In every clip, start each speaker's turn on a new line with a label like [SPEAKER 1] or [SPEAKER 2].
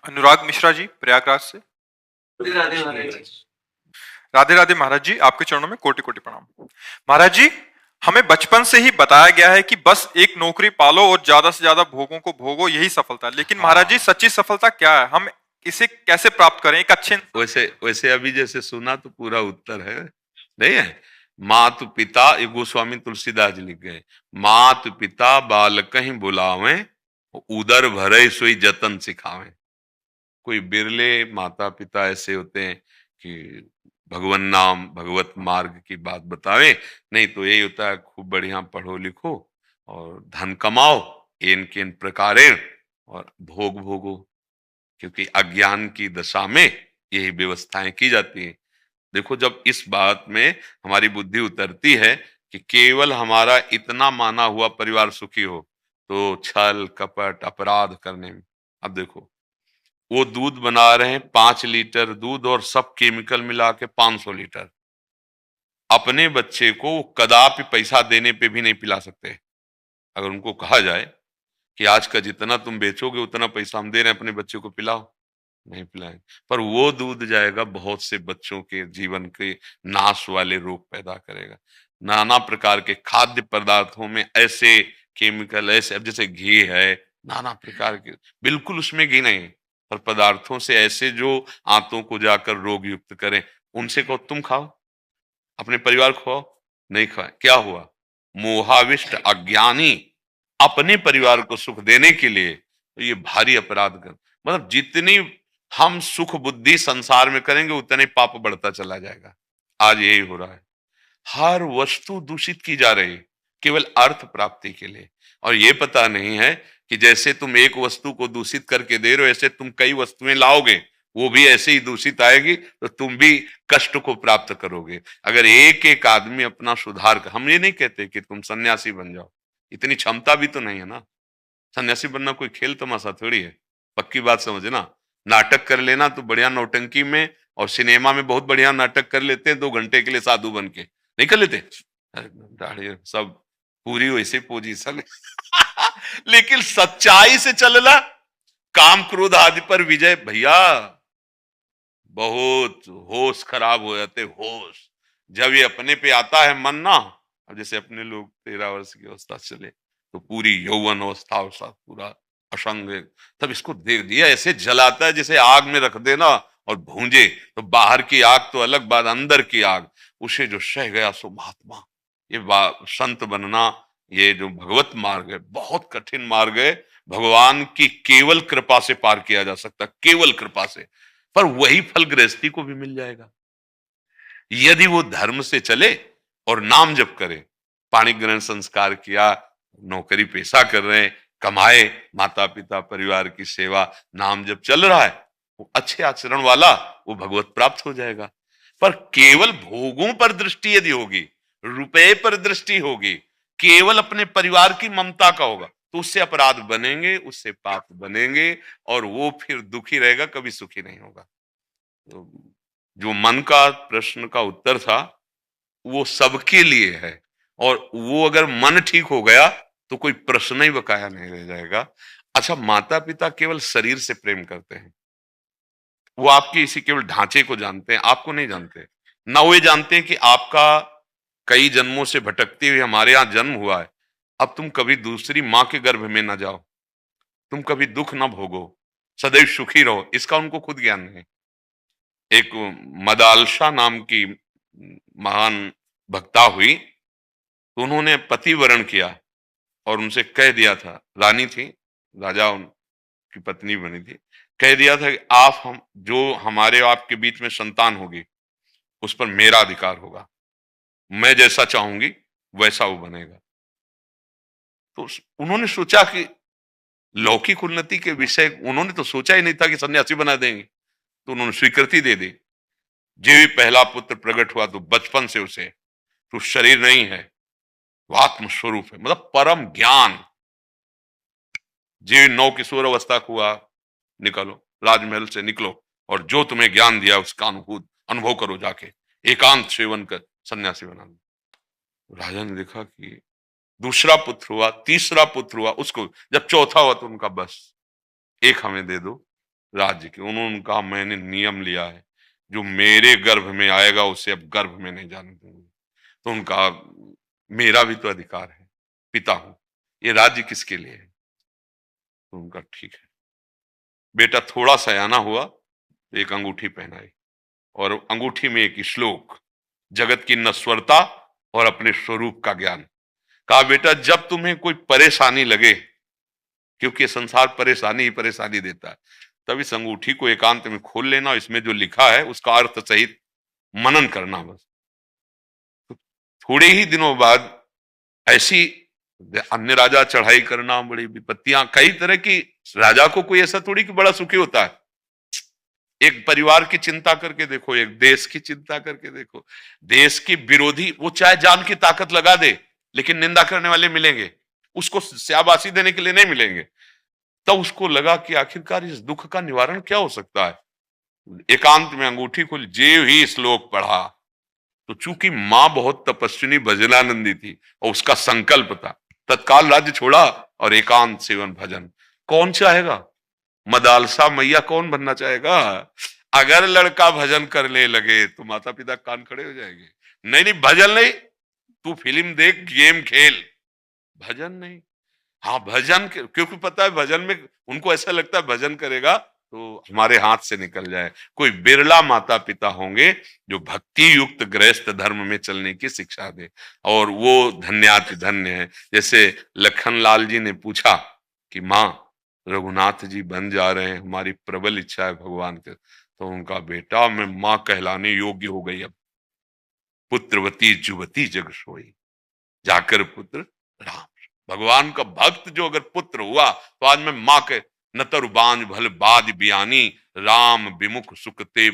[SPEAKER 1] अनुराग मिश्रा जी प्रयागराज से।
[SPEAKER 2] राधे महाराज।
[SPEAKER 1] राधे राधे महाराज जी, आपके चरणों में कोटि कोटि प्रणाम। महाराज जी, हमें बचपन से ही बताया गया है कि बस एक नौकरी पालो और ज्यादा से ज्यादा भोगों को भोगो, यही सफलता है। लेकिन महाराज जी,
[SPEAKER 2] हाँ,
[SPEAKER 1] सच्ची सफलता क्या है? हम इसे कैसे प्राप्त करें एक अच्छे
[SPEAKER 2] वैसे वैसे अभी जैसे सुना तो पूरा उत्तर है, नहीं है। मातु पिता, ये गोस्वामी तुलसीदास जी लिख गए, मातु पिता बाल कहीं बुलावे, उदर भरे सोई जतन सिखावे। कोई बिरले माता पिता ऐसे होते हैं कि भगवन नाम भगवत मार्ग की बात बतावे, नहीं तो यही होता है खूब बढ़िया पढ़ो लिखो और धन कमाओ इन के इन प्रकारेण और भोग भोगो, क्योंकि अज्ञान की दशा में यही व्यवस्थाएं की जाती हैं। देखो, जब इस बात में हमारी बुद्धि उतरती है कि केवल हमारा इतना माना हुआ परिवार सुखी हो, तो छल कपट अपराध करने में, अब देखो वो दूध बना रहे हैं 5 लीटर दूध और सब केमिकल मिला के 500 लीटर, अपने बच्चे को कदापि पैसा देने पे भी नहीं पिला सकते। अगर उनको कहा जाए कि आज का जितना तुम बेचोगे उतना पैसा हम दे रहे हैं, अपने बच्चे को पिलाओ, नहीं पिलाएंगे। पर वो दूध जाएगा बहुत से बच्चों के जीवन के नाश वाले रोग पैदा करेगा। नाना प्रकार के खाद्य पदार्थों में ऐसे केमिकल, ऐसे अब जैसे घी है, नाना प्रकार के, बिल्कुल उसमें घी नहीं है, पर पदार्थों से ऐसे जो आंतों को जाकर रोग युक्त करें, उनसे कहो तुम खाओ, अपने परिवार को खाओ, नहीं खाए, क्या हुआ? मोहाविष्ट अज्ञानी अपने परिवार को सुख देने के लिए तो ये भारी अपराध कर, मतलब जितनी हम सुख बुद्धि संसार में करेंगे उतने पाप बढ़ता चला जाएगा। आज यही हो रहा है, हर वस्तु दूषित की जा रही है केवल अर्थ प्राप्ति के लिए, और ये पता नहीं है कि जैसे तुम एक वस्तु को दूषित करके दे रहे हो, ऐसे तुम कई वस्तुएं लाओगे, वो भी ऐसे ही दूषित आएगी, तो तुम भी कष्ट को प्राप्त करोगे। अगर एक एक आदमी अपना सुधार कर, हम ये नहीं कहते कि तुम सन्यासी बन जाओ, इतनी क्षमता भी तो नहीं है ना। सन्यासी बनना कोई खेल तमाशा थोड़ी है, पक्की बात समझना। नाटक कर लेना तो बढ़िया नौटंकी में और सिनेमा में बहुत बढ़िया नाटक कर लेते हैं 2 घंटे के लिए साधु बन के, नहीं कर लेते? दाढ़ी सब पूरी वैसे पोजीशन लेकिन सच्चाई से चलना, काम क्रोध आदि पर विजय, भैया बहुत होश खराब हो जाते, होश जब ये अपने पे आता है मन ना। अब जैसे अपने लोग 13 वर्ष की अवस्था चले तो पूरी यौवन अवस्था अवस्था पूरा असंग, तब इसको देख दिया ऐसे जलाता है जैसे आग में रख देना और भूंजे, तो बाहर की आग तो अलग बात, अंदर की आग उसे जो सह गया सो महात्मा। ये संत बनना, ये जो भगवत मार्ग है बहुत कठिन मार्ग है, भगवान की केवल कृपा से पार किया जा सकता, केवल कृपा से। पर वही फल गृहस्थी को भी मिल जाएगा यदि वो धर्म से चले और नाम जप करे। पाणी ग्रहण संस्कार किया, नौकरी पेशा कर रहे हैं, कमाए, माता पिता परिवार की सेवा, नाम जप चल रहा है, वो अच्छे आचरण वाला, वो भगवत प्राप्त हो जाएगा। पर केवल भोगों पर दृष्टि यदि होगी, रुपए पर दृष्टि होगी, केवल अपने परिवार की ममता का होगा, तो उससे अपराध बनेंगे, उससे पाप बनेंगे, और वो फिर दुखी रहेगा, कभी सुखी नहीं होगा। तो जो मन का प्रश्न का उत्तर था वो सबके लिए है, और वो अगर मन ठीक हो गया तो कोई प्रश्न ही बकाया नहीं रह जाएगा। अच्छा, माता पिता केवल शरीर से प्रेम करते हैं, वो आपके इसी केवल ढांचे को जानते हैं, आपको नहीं जानते। ना वो ये जानते हैं कि आपका कई जन्मों से भटकते हुए हमारे यहां जन्म हुआ है, अब तुम कभी दूसरी मां के गर्भ में ना जाओ, तुम कभी दुख ना भोगो, सदैव सुखी रहो, इसका उनको खुद ज्ञान नहीं। एक मदालसा नाम की महान भक्ता हुई, तो उन्होंने पति वरण किया और उनसे कह दिया था, रानी थी, राजा उनकी पत्नी बनी थी, कह दिया था कि आप हम जो हमारे आपके बीच में संतान होगी उस पर मेरा अधिकार होगा, मैं जैसा चाहूंगी वैसा वो बनेगा। तो उन्होंने सोचा कि लौकिक उन्नति के विषय उन्होंने तो सोचा ही नहीं था कि सन्यासी बना देंगे, तो उन्होंने स्वीकृति दे दी। जो भी पहला पुत्र प्रकट हुआ तो बचपन से उसे, तो शरीर नहीं है, वो आत्म स्वरूप है, मतलब परम ज्ञान। जीव 9 किशोर अवस्था हुआ, निकलो राजमहल से निकलो और जो तुम्हें ज्ञान दिया उसका अनुभव करो, जाके एकांत सेवन कर सन्यासी बना दो। राजा ने देखा कि दूसरा पुत्र हुआ, तीसरा पुत्र हुआ, उसको जब चौथा हुआ तो उनका बस एक हमें दे दो, राज्य के। उन्होंने कहा मैंने नियम लिया है, जो मेरे गर्भ में आएगा उसे अब गर्भ में नहीं जाने दूंगी। तो उनका मेरा भी तो अधिकार है, पिता हूं, ये राज्य किसके लिए है? तो उनका ठीक है। बेटा थोड़ा सयाना हुआ तो एक अंगूठी पहनाई, और अंगूठी में एक श्लोक, जगत की नश्वरता और अपने स्वरूप का ज्ञान। कहा बेटा जब तुम्हें कोई परेशानी लगे, क्योंकि संसार परेशानी ही परेशानी देता है, तब इस अंगूठी को एकांत में खोल लेना, इसमें जो लिखा है उसका अर्थ सहित मनन करना। बस तो थोड़े ही दिनों बाद ऐसी अन्य राजा चढ़ाई करना, बड़ी विपत्तियां, कई तरह की। राजा को कोई ऐसा थोड़ी कि बड़ा सुखी होता है। एक परिवार की चिंता करके देखो, एक देश की चिंता करके देखो। देश की विरोधी वो चाहे जान की ताकत लगा दे, लेकिन निंदा करने वाले मिलेंगे, उसको शाबाशी देने के लिए नहीं मिलेंगे। तब उसको लगा कि आखिरकार इस दुख का निवारण क्या हो सकता है। एकांत में अंगूठी खोल, जेव ही श्लोक पढ़ा, तो चूंकि मां बहुत तपस्विनी भजनानंदी थी और उसका संकल्प था, तत्काल राज्य छोड़ा और एकांत सेवन भजन। कौन चाहेगा? मदालसा मैया कौन बनना चाहेगा? अगर लड़का भजन करने लगे तो माता पिता कान खड़े हो जाएंगे। नहीं नहीं, भजन नहीं, तू फिल्म देख, गेम खेल, भजन नहीं। हाँ भजन क्योंकि पता है भजन में उनको ऐसा लगता है भजन करेगा तो हमारे हाथ से निकल जाए। कोई बिरला माता पिता होंगे जो भक्ति युक्त गृहस्थ धर्म में चलने की शिक्षा दे, और वो धन्याति धन्य है। जैसे लखन लाल जी ने पूछा कि माँ रघुनाथ जी बन जा रहे हैं, हमारी प्रबल इच्छा है भगवान के। तो उनका बेटा मैं माँ कहलाने योग्य हो गई अब, पुत्रवती जुवती जग सोई, जाकर पुत्र राम। भगवान का भक्त जो अगर पुत्र हुआ तो आज मैं मां के नतर बांझ भल बाद बियानी, राम विमुख सुखते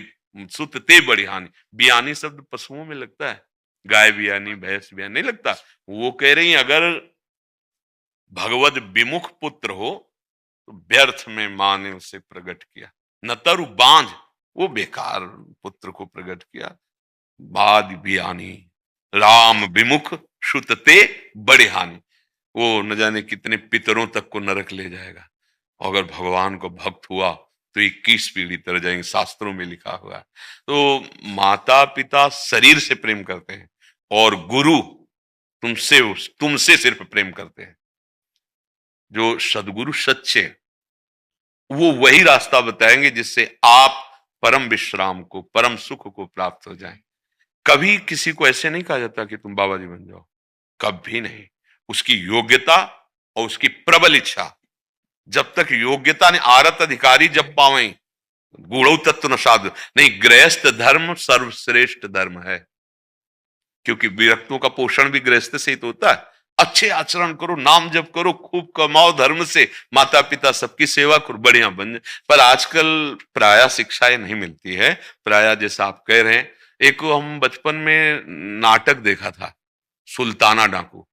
[SPEAKER 2] सुतते बड़ी हानि। बियानी शब्द पशुओं में लगता है, गाय बियानी भैंस बियानी नहीं लगता। वो कह रही अगर भगवत विमुख पुत्र हो तो व्यर्थ में मां ने उसे प्रकट किया। नतरु बांझ, वो बेकार पुत्र को प्रकट किया। बाद बियानी, राम विमुख सुतते बड़ी हानि, वो न जाने कितने पितरों तक को नरक ले जाएगा। अगर भगवान को भक्त हुआ तो 21 पीढ़ी तर जाएंगे, शास्त्रों में लिखा हुआ है। तो माता पिता शरीर से प्रेम करते हैं और गुरु तुमसे तुमसे सिर्फ प्रेम करते हैं। जो सदगुरु सच्चे, वो वही रास्ता बताएंगे जिससे आप परम विश्राम को, परम सुख को प्राप्त हो जाएं। कभी किसी को ऐसे नहीं कहा जाता कि तुम बाबा जी बन जाओ, कभी नहीं। उसकी योग्यता और उसकी प्रबल इच्छा, जब तक योग्यता ने आरत अधिकारी जब पावे गूढ़ तत्व न साध नहीं। गृहस्थ धर्म सर्वश्रेष्ठ धर्म है, क्योंकि विरक्तों का पोषण भी गृहस्थ से ही तो होता है। अच्छे आचरण करो, नाम जप करो, खूब कमाओ धर्म से, माता पिता सबकी सेवा करो, बढ़िया बन जाए। पर आजकल प्राय शिक्षाएं नहीं मिलती है। प्राय जैसा आप कह रहे हैं, एक हम बचपन में नाटक देखा था, सुल्ताना डाकू।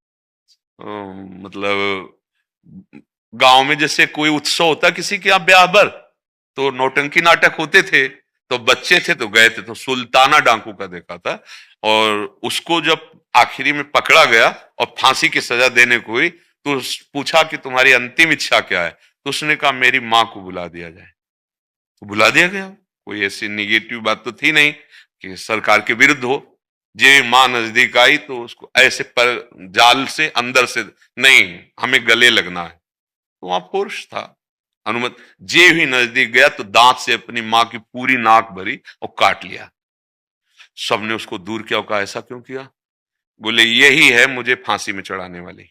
[SPEAKER 2] मतलब गांव में जैसे कोई उत्सव होता किसी के यहाँ ब्याह भर, तो नौटंकी नाटक होते थे, तो बच्चे थे तो गए थे। तो सुल्ताना डाकू का देखा था, और उसको जब आखिरी में पकड़ा गया और फांसी की सजा देने को हुई, तो पूछा कि तुम्हारी अंतिम इच्छा क्या है? तो उसने कहा मेरी माँ को बुला दिया जाए। तो बुला दिया गया। कोई ऐसी निगेटिव बात तो थी नहीं कि सरकार के विरुद्ध हो। जे माँ नजदीक आई तो उसको ऐसे पर जाल से अंदर से, नहीं हमें गले लगना है। तो वहां पुरुष था, अनुमति। जे भी नजदीक गया तो दांत से अपनी मां की पूरी नाक भरी और काट लिया। सबने उसको दूर किया और कहा ऐसा क्यों किया? बोले यही है मुझे फांसी में चढ़ाने वाली।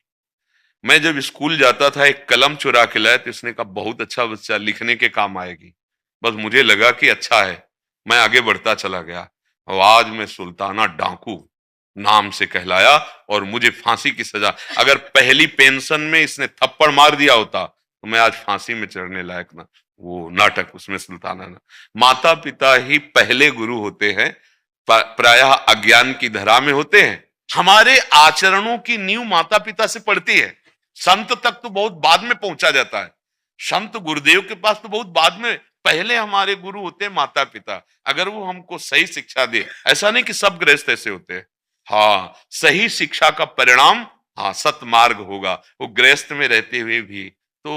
[SPEAKER 2] मैं जब स्कूल जाता था एक कलम चुरा के लाया, तो उसने कहा बहुत अच्छा बच्चा, लिखने के काम आएगी। बस मुझे लगा कि अच्छा है, मैं आगे बढ़ता चला गया, और आज मैं सुल्ताना डाकू नाम से कहलाया और मुझे फांसी की सजा। अगर पहली पेंशन में इसने थप्पड़ मार दिया होता तो मैं आज फांसी में चढ़ने लायक ना। वो नाटक उसमें सुल्ताना ना, माता पिता ही पहले गुरु होते हैं, प्रायः अज्ञान की धरा में होते हैं। हमारे आचरणों की नींव माता पिता से पड़ती है। संत तक तो बहुत बाद में पहुंचा जाता है, संत गुरुदेव के पास तो बहुत बाद में। पहले हमारे गुरु होते हैं माता पिता, अगर वो हमको सही शिक्षा दे। ऐसा नहीं कि सब गृहस्थ ऐसे होते हैं। हाँ, सही शिक्षा का परिणाम हाँ सतमार्ग होगा। वो गृहस्थ में रहते हुए भी तो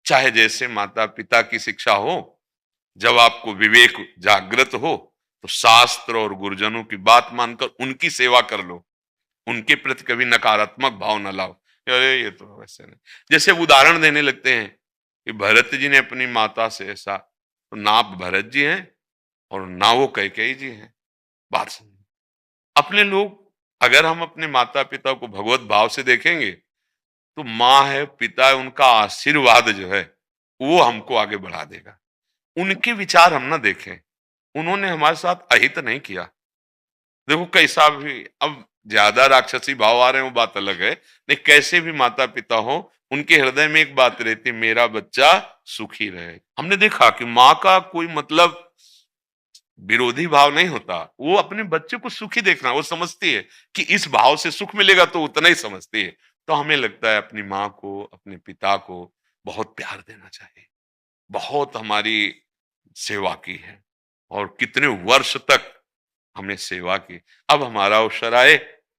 [SPEAKER 2] चाहे जैसे माता पिता की शिक्षा हो, जब आपको विवेक जागृत हो तो शास्त्र और गुरुजनों की बात मानकर उनकी सेवा कर लो, उनके प्रति कभी नकारात्मक भाव न लाओ, अरे ये तो वैसे नहीं। जैसे उदाहरण देने लगते हैं कि भरत जी ने अपनी माता से ऐसा, तो ना आप भरत जी हैं और ना वो कैकेयी जी हैं। बात समझ, अपने लोग, अगर हम अपने माता पिता को भगवत भाव से देखेंगे तो माँ है, पिता है, उनका आशीर्वाद जो है वो हमको आगे बढ़ा देगा। उनके विचार हम ना देखें, उन्होंने हमारे साथ अहित नहीं किया। देखो कैसा भी, अब ज्यादा राक्षसी भाव आ रहे हैं वो बात अलग है, नहीं कैसे भी माता पिता हो, उनके हृदय में एक बात रहती है, मेरा बच्चा सुखी रहे। हमने देखा कि माँ का कोई मतलब विरोधी भाव नहीं होता, वो अपने बच्चे को सुखी देखना, वो समझती है कि इस भाव से सुख मिलेगा तो उतना ही समझती है। तो हमें लगता है अपनी माँ को, अपने पिता को बहुत प्यार देना चाहिए। बहुत हमारी सेवा की है और कितने वर्ष तक हमने सेवा की। अब हमारा अवसर आए,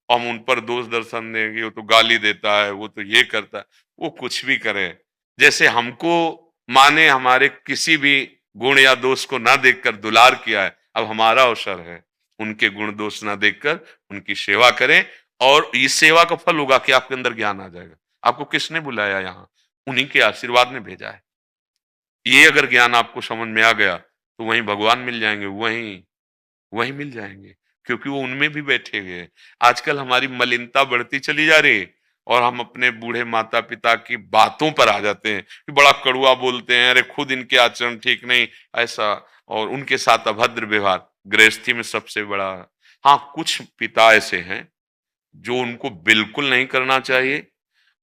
[SPEAKER 2] हम उन पर दोष दर्शन देंगे, वो तो गाली देता है, वो तो ये करता है, वो कुछ भी करे, जैसे हमको माने हमारे किसी भी गुण या दोष को ना देखकर दुलार किया है, अब हमारा अवसर है उनके गुण दोष ना देखकर उनकी सेवा करें। और इस सेवा का फल होगा कि आपके अंदर ज्ञान आ जाएगा। आपको किसने बुलाया यहाँ? उन्हीं के आशीर्वाद ने भेजा है। ये अगर ज्ञान आपको समझ में आ गया तो वहीं भगवान मिल जाएंगे, वहीं वहीं मिल जाएंगे, क्योंकि वो उनमें भी बैठे हुए हैं। आजकल हमारी मलिनता बढ़ती चली जा रही है और हम अपने बूढ़े माता पिता की बातों पर आ जाते हैं कि बड़ा कड़वा बोलते हैं, अरे खुद इनके आचरण ठीक नहीं ऐसा, और उनके साथ अभद्र व्यवहार गृहस्थी में सबसे बड़ा। हाँ, कुछ पिता ऐसे हैं जो उनको बिल्कुल नहीं करना चाहिए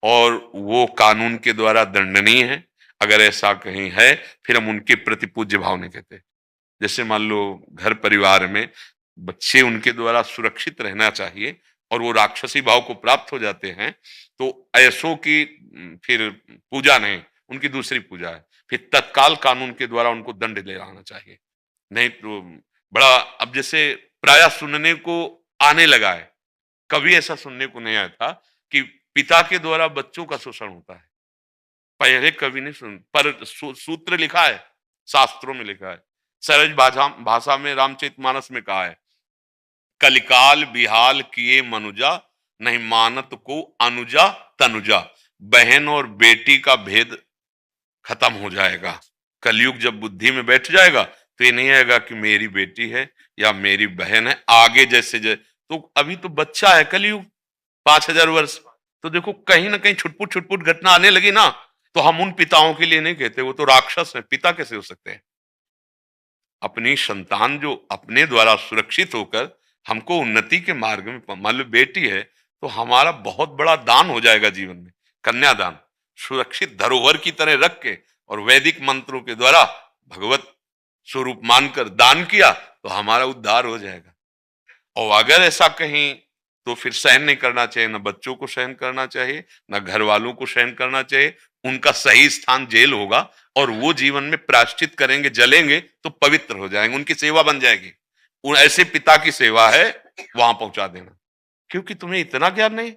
[SPEAKER 2] और वो कानून के द्वारा दंडनीय है। अगर ऐसा कहीं है फिर हम उनके प्रति पूज्य भाव नहीं कहते। जैसे मान लो घर परिवार में बच्चे उनके द्वारा सुरक्षित रहना चाहिए और वो राक्षसी भाव को प्राप्त हो जाते हैं, तो ऐसों की फिर पूजा नहीं, उनकी दूसरी पूजा है, फिर तत्काल कानून के द्वारा उनको दंड ले आना चाहिए। नहीं तो बड़ा, अब जैसे प्राय सुनने को आने लगा है, कभी ऐसा सुनने को नहीं आया था कि पिता के द्वारा बच्चों का शोषण होता है। पहले कभी नहीं सुन, पर सूत्र लिखा है, शास्त्रों में लिखा है, सहज भाषा भाषा में रामचरितमानस में कहा है, कलिकाल बिहाल किए मनुजा, नहीं मानत को अनुजा तनुजा। बहन और बेटी का भेद खत्म हो जाएगा। कलयुग जब बुद्धि में बैठ जाएगा तो ये नहीं आएगा कि मेरी बेटी है या मेरी बहन है। आगे जैसे तो अभी तो बच्चा है कलयुग, 5000 वर्ष, तो देखो कहीं ना कहीं छुटपुट छुटपुट घटना आने लगी ना, तो हम उन पिताओं के लिए नहीं कहते, वो तो राक्षस है, पिता कैसे हो सकते हैं? अपनी संतान जो अपने द्वारा सुरक्षित होकर हमको उन्नति के मार्ग में, मान लो बेटी है तो हमारा बहुत बड़ा दान हो जाएगा जीवन में, कन्यादान, सुरक्षित धरोहर की तरह रख के और वैदिक मंत्रों के द्वारा भगवत स्वरूप मानकर दान किया तो हमारा उद्धार हो जाएगा। और अगर ऐसा कहीं, तो फिर सहन नहीं करना चाहिए, ना बच्चों को सहन करना चाहिए, ना घर वालों को सहन करना चाहिए। उनका सही स्थान जेल होगा और वो जीवन में प्रायश्चित करेंगे, जलेंगे तो पवित्र हो जाएंगे, उनकी सेवा बन जाएगी। उन ऐसे पिता की सेवा है वहां पहुंचा देना, क्योंकि तुम्हें इतना ज्ञान नहीं,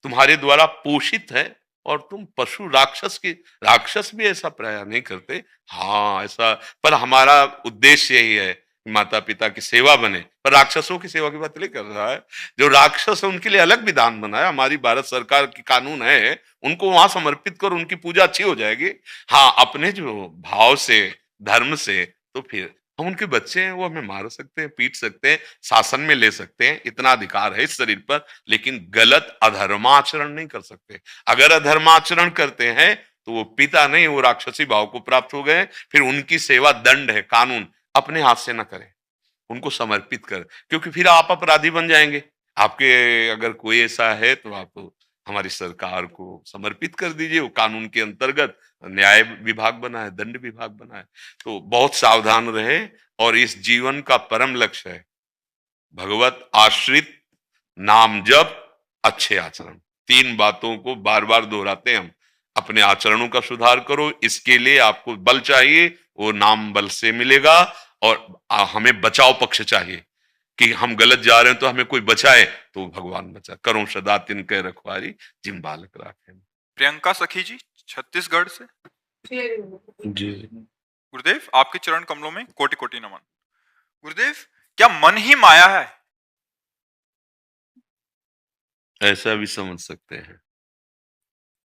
[SPEAKER 2] तुम्हारे द्वारा पोषित है और तुम पशु राक्षस की, राक्षस भी ऐसा प्राय नहीं करते। हाँ ऐसा, पर हमारा उद्देश्य यही है माता पिता की सेवा बने, पर राक्षसों की सेवा की बात नहीं कर रहा है। जो राक्षस है उनके लिए अलग विधान बना है, हमारी भारत सरकार की कानून है, उनको वहां समर्पित कर उनकी पूजा अच्छी हो जाएगी। हाँ, अपने जो भाव से, धर्म से, तो फिर हम उनके बच्चे हैं, वो हमें मार सकते हैं, पीट सकते हैं, शासन में ले सकते हैं, इतना अधिकार है इस शरीर पर, लेकिन गलत अधर्माचरण नहीं कर सकते। अगर अधर्माचरण करते हैं तो वो पिता नहीं, वो राक्षसी भाव को प्राप्त हो गए। फिर उनकी सेवा दंड है, कानून, अपने हाथ से ना करें, उनको समर्पित कर, क्योंकि फिर आप अपराधी बन जाएंगे। आपके अगर कोई ऐसा है तो आप हमारी सरकार को समर्पित कर दीजिए, वो कानून के अंतर्गत न्याय विभाग बना है, दंड विभाग बना है। तो बहुत सावधान रहे और इस जीवन का परम लक्ष्य है भगवत आश्रित, नाम जप, अच्छे आचरण। तीन बातों को बार बार दोहराते हैं हम। अपने आचरणों का सुधार करो, इसके लिए आपको बल चाहिए, वो नाम बल से मिलेगा। और हमें बचाव पक्ष चाहिए कि हम गलत जा रहे हैं तो हमें कोई बचाए, तो भगवान बचा। करो सदा तिनके रखवारी, जिम बालक राखे।
[SPEAKER 1] प्रियंका सखी जी छत्तीसगढ़ से।
[SPEAKER 2] जी।
[SPEAKER 1] गुरुदेव आपके चरण कमलों में कोटि कोटि नमन। गुरुदेव, क्या मन ही माया है?
[SPEAKER 2] ऐसा भी समझ सकते हैं।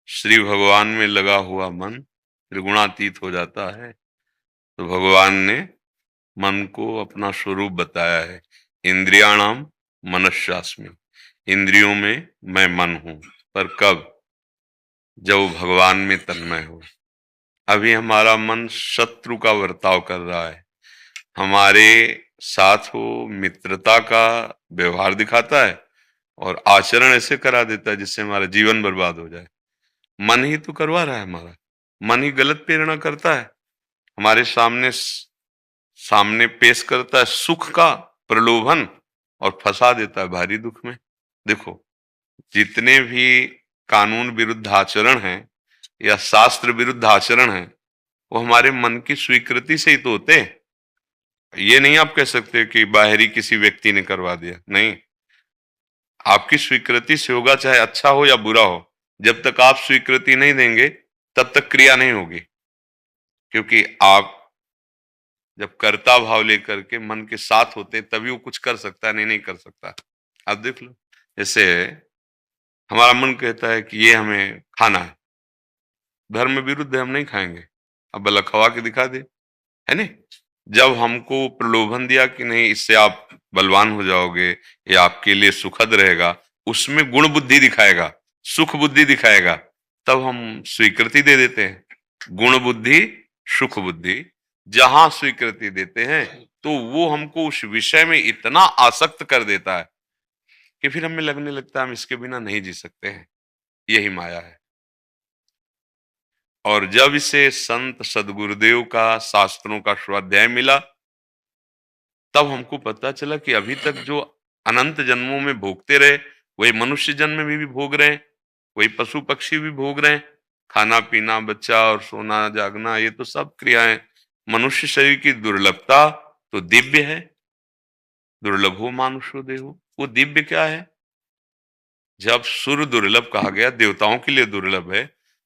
[SPEAKER 2] श्री भगवान में लगा हुआ मन त्रिगुणातीत हो जाता है, तो भगवान ने मन को अपना स्वरूप बताया है। इंद्रियाणाम मनस्यास्मि, इंद्रियों में मैं मन हूं। पर कब? जब वो भगवान में तन्मय हो। अभी हमारा मन शत्रु का बर्ताव कर रहा है, हमारे साथ वो मित्रता का व्यवहार दिखाता है और आचरण ऐसे करा देता है जिससे हमारा जीवन बर्बाद हो जाए। मन ही तो करवा रहा है हमारा, मन ही गलत प्रेरणा करता है, हमारे सामने पेश करता है सुख का प्रलोभन और फंसा देता है भारी दुख में। देखो, जितने भी कानून विरुद्ध आचरण हैं या शास्त्र विरुद्ध आचरण हैं, वो हमारे मन की स्वीकृति से ही तो होते हैं। ये नहीं आप कह सकते कि बाहरी किसी व्यक्ति ने करवा दिया, नहीं, आपकी स्वीकृति से होगा, चाहे अच्छा हो या बुरा हो। जब तक आप स्वीकृति नहीं देंगे तब तक क्रिया नहीं होगी, क्योंकि आप जब कर्ता भाव लेकर के मन के साथ होते हैं तभी वो कुछ कर सकता है, नहीं कर सकता। आप देख लो, जैसे हमारा मन कहता है कि ये हमें खाना है, धर्म विरुद्ध है, हम नहीं खाएंगे, अब भला खवा के दिखा दे, है नहीं। जब हमको प्रलोभन दिया कि नहीं, इससे आप बलवान हो जाओगे, ये आपके लिए सुखद रहेगा, उसमें गुण बुद्धि दिखाएगा, सुख बुद्धि दिखाएगा, तब हम स्वीकृति दे देते हैं। गुण बुद्धि, सुख बुद्धि, जहां स्वीकृति देते हैं तो वो हमको उस विषय में इतना आसक्त कर देता है कि फिर हमें लगने लगता है हम इसके बिना नहीं जी सकते हैं। यही माया है। और जब इसे संत सदगुरुदेव का, शास्त्रों का स्वाध्याय मिला, तब हमको पता चला कि अभी तक जो अनंत जन्मों में भोगते रहे, वही मनुष्य जन्म में भी भोग रहे हैं, वही पशु पक्षी भी भोग रहे हैं। खाना पीना, बच्चा और सोना जागना, ये तो सब क्रियाएं। मनुष्य शरीर की दुर्लभता तो दिव्य है। दुर्लभो मानुषो देहो, वो दिव्य क्या है? जब सुर दुर्लभ कहा गया, देवताओं के लिए दुर्लभ है,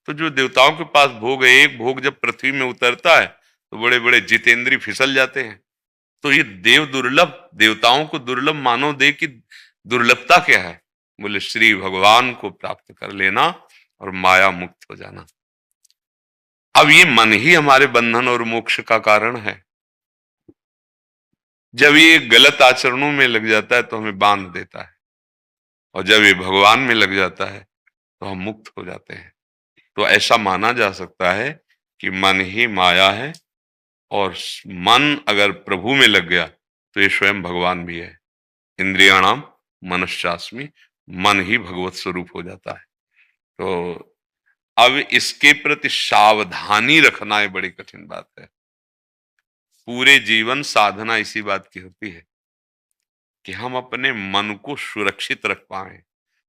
[SPEAKER 2] तो जो देवताओं के पास भोग है, एक भोग जब पृथ्वी में उतरता है तो बड़े बड़े जितेंद्री फिसल जाते हैं। तो ये देव दुर्लभ, देवताओं को दुर्लभ मानव देह की दुर्लभता क्या है? बोले श्री भगवान को प्राप्त कर लेना और माया मुक्त हो जाना। अब ये मन ही हमारे बंधन और मोक्ष का कारण है। जब ये गलत आचरणों में लग जाता है तो हमें बांध देता है, और जब ये भगवान में लग जाता है तो हम मुक्त हो जाते हैं। तो ऐसा माना जा सकता है कि मन ही माया है, और मन अगर प्रभु में लग गया तो ये स्वयं भगवान भी है। इंद्रियाणाम मनश्चास्मि, मन ही भगवत स्वरूप हो जाता है। तो अब इसके प्रति सावधानी रखना ये बड़ी कठिन बात है। पूरे जीवन साधना इसी बात की होती है कि हम अपने मन को सुरक्षित रख पाए,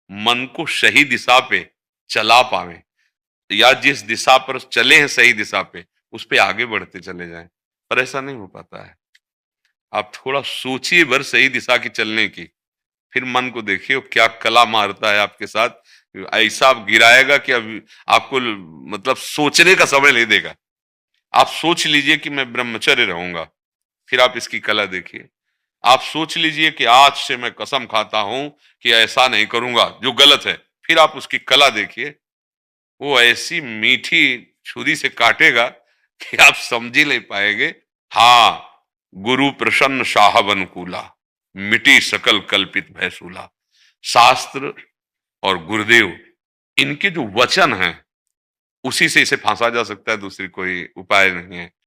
[SPEAKER 2] मन को सही दिशा पे चला पाए, या जिस दिशा पर चले हैं सही दिशा पे, उस पे आगे बढ़ते चले जाएं। पर ऐसा नहीं हो पाता है। आप थोड़ा सोचिए भर सही दिशा की चलने की, फिर मन को देखिए वो क्या कला मारता है आपके साथ। ऐसा गिराएगा कि अब आपको मतलब सोचने का समय नहीं देगा। आप सोच लीजिए कि मैं ब्रह्मचर्य रहूंगा, फिर आप इसकी कला देखिए। आप सोच लीजिए कि आज से मैं कसम खाता हूं कि ऐसा नहीं करूंगा जो गलत है, फिर आप उसकी कला देखिए। वो ऐसी मीठी छुरी से काटेगा कि आप समझ ही नहीं पाएंगे। हाँ, गुरु प्रसन्न साहब अनुकूला, मिटी सकल कल्पित भयसूला। शास्त्र और गुरुदेव, इनके जो वचन हैं, उसी से इसे फांसा जा सकता है, दूसरी कोई उपाय नहीं है।